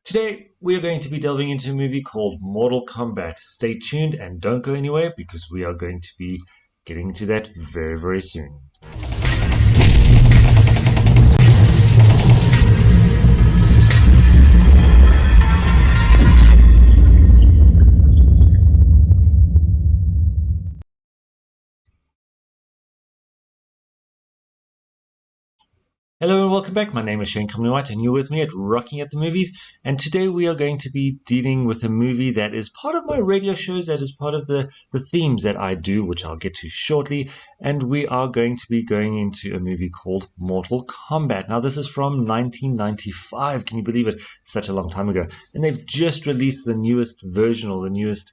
Today, we are going to be delving into a movie called Mortal Kombat. Stay tuned and don't go anywhere because we are going to be getting to that very, very soon. Hello and welcome back. My name is Shane Comley-White and you're with me at Rocking at the Movies. And today we are going to be dealing with a movie that is part of my radio shows, that is part of the themes that I do, which I'll get to shortly. And we are going to be going into a movie called Mortal Kombat. Now, this is from 1995. Can you believe it? Such a long time ago. And they've just released the newest version or the newest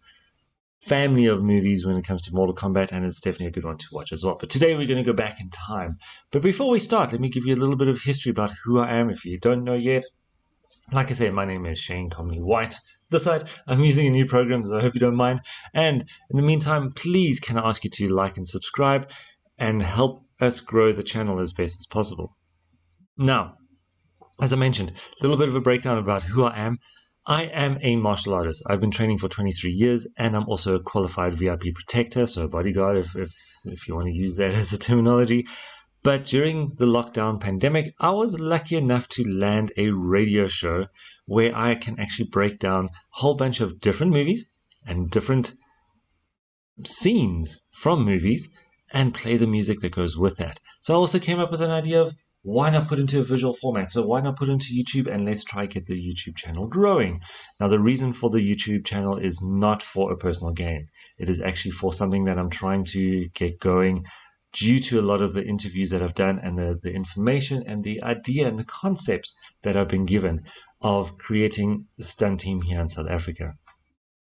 family of movies when it comes to Mortal Kombat, and it's definitely a good one to watch as well. But today we're going to go back in time. But before we start, let me give you a little bit of history about who I am if you don't know yet. Like I said, my name is Shane Comley-White. This side, I'm using a new program, so I hope you don't mind. And in the meantime, please can I ask you to like and subscribe and help us grow the channel as best as possible. Now, as I mentioned, a little bit of a breakdown about who I am. I am a martial artist. I've been training for 23 years, and I'm also a qualified VIP protector, so a bodyguard, if you want to use that as a terminology. But during the lockdown pandemic, I was lucky enough to land a radio show where I can actually break down a whole bunch of different movies and different scenes from movies and play the music that goes with that. So I also came up with an idea of why not put into a visual format? So why not put into YouTube and let's try get the YouTube channel growing? Now, the reason for the YouTube channel is not for a personal gain. It is actually for something that I'm trying to get going due to a lot of the interviews that I've done and the information and the idea and the concepts that I've been given of creating a stunt team here in South Africa.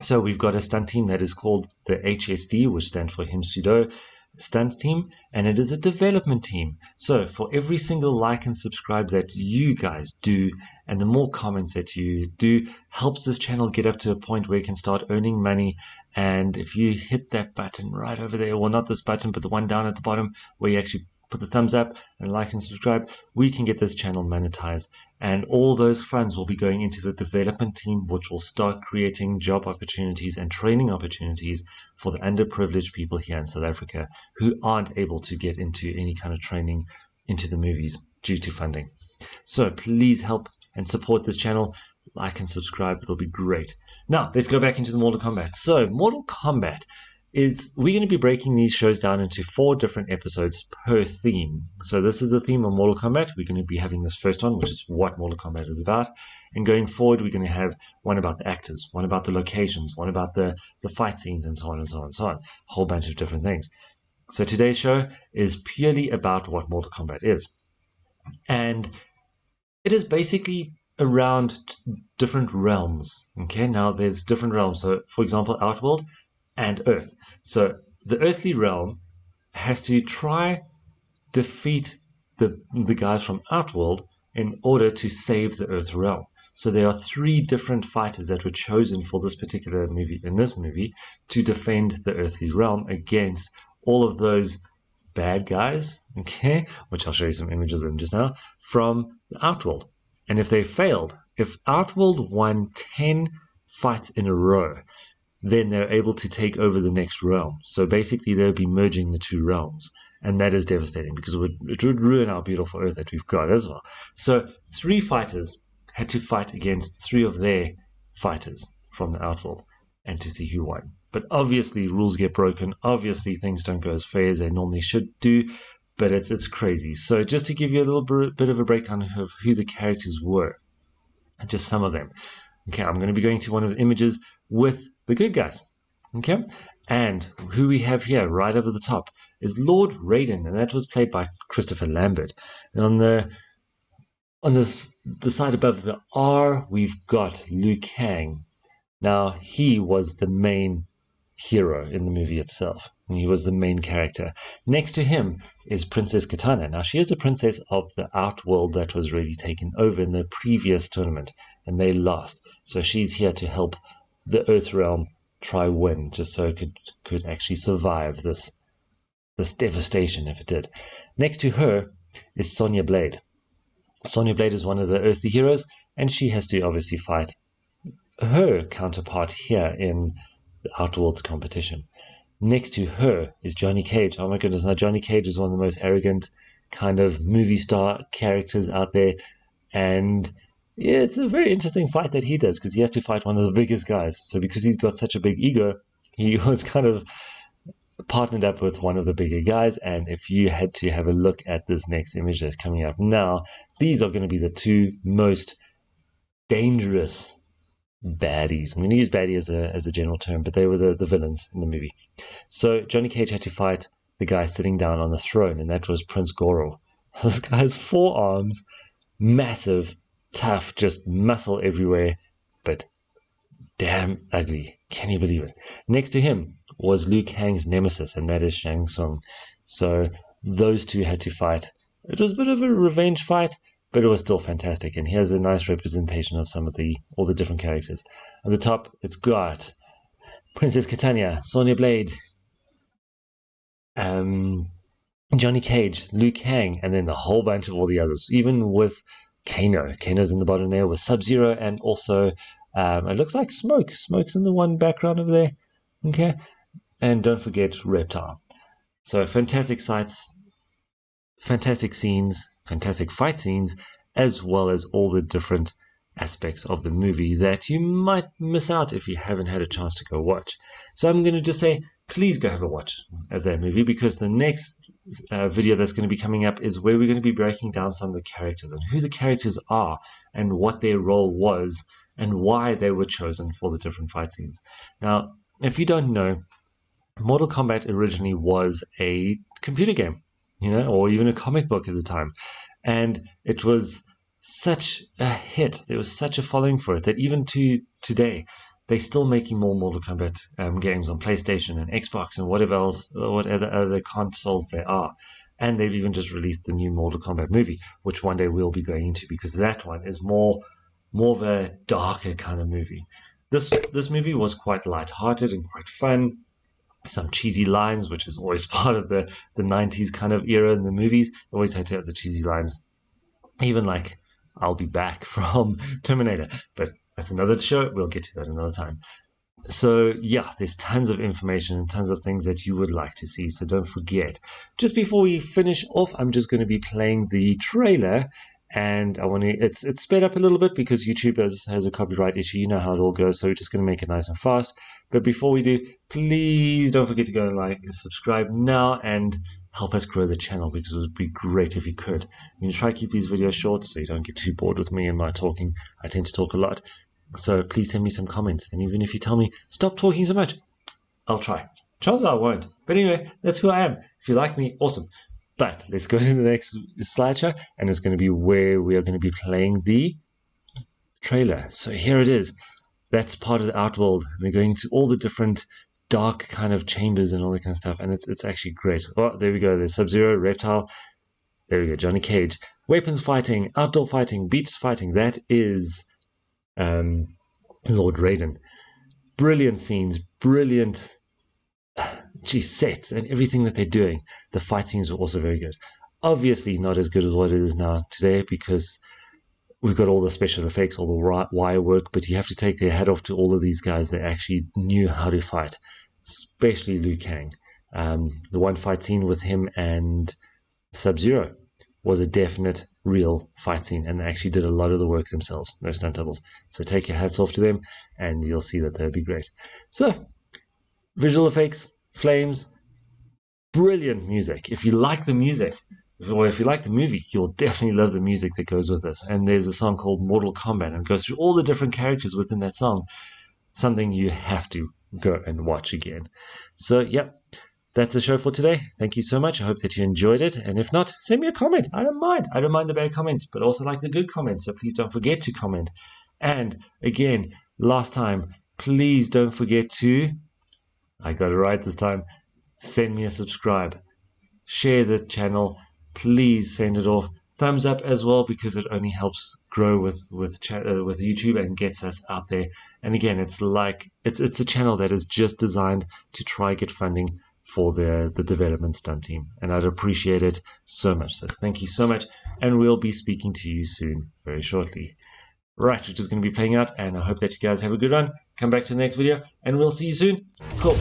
So we've got a stunt team that is called the HSD, which stands for Him Sudo Stunt Team, and it is a development team. So for every single like and subscribe that you guys do, and the more comments that you do, helps this channel get up to a point where it can start earning money. And if you hit that button right over there, well, not this button, but the one down at the bottom where you actually put the thumbs up and like and subscribe, we can get this channel monetized. And all those funds will be going into the development team, which will start creating job opportunities and training opportunities for the underprivileged people here in South Africa who aren't able to get into any kind of training into the movies due to funding. So please help and support this channel. Like and subscribe. It'll be great. Now, let's go back into the Mortal Kombat. So Mortal Kombat is, we're going to be breaking these shows down into 4 different episodes per theme. So this is the theme of Mortal Kombat. We're going to be having this first one, which is what Mortal Kombat is about. And going forward, we're going to have one about the actors, one about the locations, one about the fight scenes, and so on and so on and so on. A whole bunch of different things. So today's show is purely about what Mortal Kombat is. And it is basically around different realms. Okay, now there's different realms. So, for example, Outworld and Earth. So the earthly realm has to try defeat the guys from Outworld in order to save the Earthrealm. So there are 3 different fighters that were chosen for this particular movie, in this movie, to defend the earthly realm against all of those bad guys, okay, which I'll show you some images of just now, from Outworld. And if they failed, if Outworld won 10 fights in a row, then they're able to take over the next realm. So basically, they'll be merging the 2 realms. And that is devastating because it would ruin our beautiful Earth that we've got as well. So 3 fighters had to fight against 3 of their fighters from the Outworld and to see who won. But obviously, rules get broken. Obviously, things don't go as fair as they normally should do. But it's crazy. So just to give you a little bit of a breakdown of who the characters were, just some of them. Okay, I'm going to be going to one of the images with the good guys. Okay, and who we have here right up at the top is Lord Rayden, and that was played by Christopher Lambert. And on the side above the R, we've got Liu Kang. Now, he was the main hero in the movie itself, and he was the main character. Next to him is Princess Katana. Now, she is a princess of the Outworld that was really taken over in the previous tournament, and they lost. So she's here to help the Earthrealm try win, just so it could actually survive this devastation if it did. Next to her is Sonya Blade. Sonya Blade is one of the earthly heroes, and she has to obviously fight her counterpart here in the Outworld competition. Next to her is Johnny Cage. Oh my goodness, now Johnny Cage is one of the most arrogant kind of movie star characters out there. And yeah, it's a very interesting fight that he does because he has to fight one of the biggest guys. So because he's got such a big ego, he was kind of partnered up with one of the bigger guys. And if you had to have a look at this next image that's coming up now, these are going to be the two most dangerous baddies. I'm going to use baddie as a general term, but they were the villains in the movie. So Johnny Cage had to fight the guy sitting down on the throne, and that was Prince Goro. This guy has 4 arms, massive, tough, just muscle everywhere, but damn ugly. Can you believe it? Next to him was Liu Kang's nemesis, and that is Shang Tsung. So those two had to fight. It was a bit of a revenge fight, but it was still fantastic. And here's a nice representation of all the different characters. At the top, it's got Princess Katania, Sonya Blade, Johnny Cage, Liu Kang, and then a whole bunch of all the others, even with Kano. Kano's in the bottom there with Sub-Zero, and also it looks like Smoke. Smoke's in the one background over there. Okay. And don't forget Reptile. So fantastic sights, fantastic scenes, fantastic fight scenes, as well as all the different aspects of the movie that you might miss out if you haven't had a chance to go watch. So I'm going to just say, please go have a watch at that movie, because the next video that's going to be coming up is where we're going to be breaking down some of the characters and who the characters are and what their role was and why they were chosen for the different fight scenes. Now, if you don't know, Mortal Kombat originally was a computer game, or even a comic book at the time. And it was such a hit. There was such a following for it that even to today, they're still making more Mortal Kombat games on PlayStation and Xbox and whatever else, whatever other consoles there are. And they've even just released the new Mortal Kombat movie, which one day we'll be going into, because that one is more of a darker kind of movie. This movie was quite light-hearted and quite fun. Some cheesy lines, which is always part of the 90s kind of era in the movies. Always had to have the cheesy lines. Even like, I'll be back from Terminator. But that's another show. We'll get to that another time. So yeah, there's tons of information and tons of things that you would like to see. So don't forget. Just before we finish off, I'm just going to be playing the trailer. And I want to, it's sped up a little bit because YouTube has a copyright issue. You know how it all goes. So we're just going to make it nice and fast. But before we do, please don't forget to go and like and subscribe now and help us grow the channel, because it would be great if you could. I'm going to try to keep these videos short so you don't get too bored with me and my talking. I tend to talk a lot. So please send me some comments. And even if you tell me, stop talking so much, I'll try. Chances are I won't. But anyway, that's who I am. If you like me, awesome. But let's go to the next slideshow, and it's going to be where we are going to be playing the trailer. So here it is. That's part of the Outworld. They're going to all the different dark kind of chambers and all that kind of stuff, and it's actually great. Oh, there we go. There's Sub-Zero, Reptile. There we go. Johnny Cage. Weapons fighting, outdoor fighting, beach fighting. That is Lord Rayden. Brilliant scenes, brilliant sets and everything that they're doing. The fight scenes were also very good. Obviously not as good as what it is now today, because we've got all the special effects, all the wire work, but you have to take their hat off to all of these guys that actually knew how to fight, especially Liu Kang. The one fight scene with him and Sub-Zero was a definite real fight scene, and they actually did a lot of the work themselves, no stunt doubles. So take your hats off to them and you'll see that they'll be great. So visual effects, flames, brilliant music. If you like the music, or if you like the movie, you'll definitely love the music that goes with this. And there's a song called Mortal Kombat, and it goes through all the different characters within that song. Something you have to go and watch again. So, yep, that's the show for today. Thank you so much. I hope that you enjoyed it. And if not, send me a comment. I don't mind. I don't mind the bad comments, but also like the good comments. So please don't forget to comment. And again, last time, please don't forget to, I got it right this time, send me a subscribe. Share the channel. Please send it off. Thumbs up as well, because it only helps grow with YouTube and gets us out there. And again, it's a channel that is just designed to try get funding for the development stunt team, and I'd appreciate it so much. So thank you so much, and we'll be speaking to you soon, very shortly. Right, which is going to be playing out, and I hope that you guys have a good one. Come back to the next video, and we'll see you soon. Cool.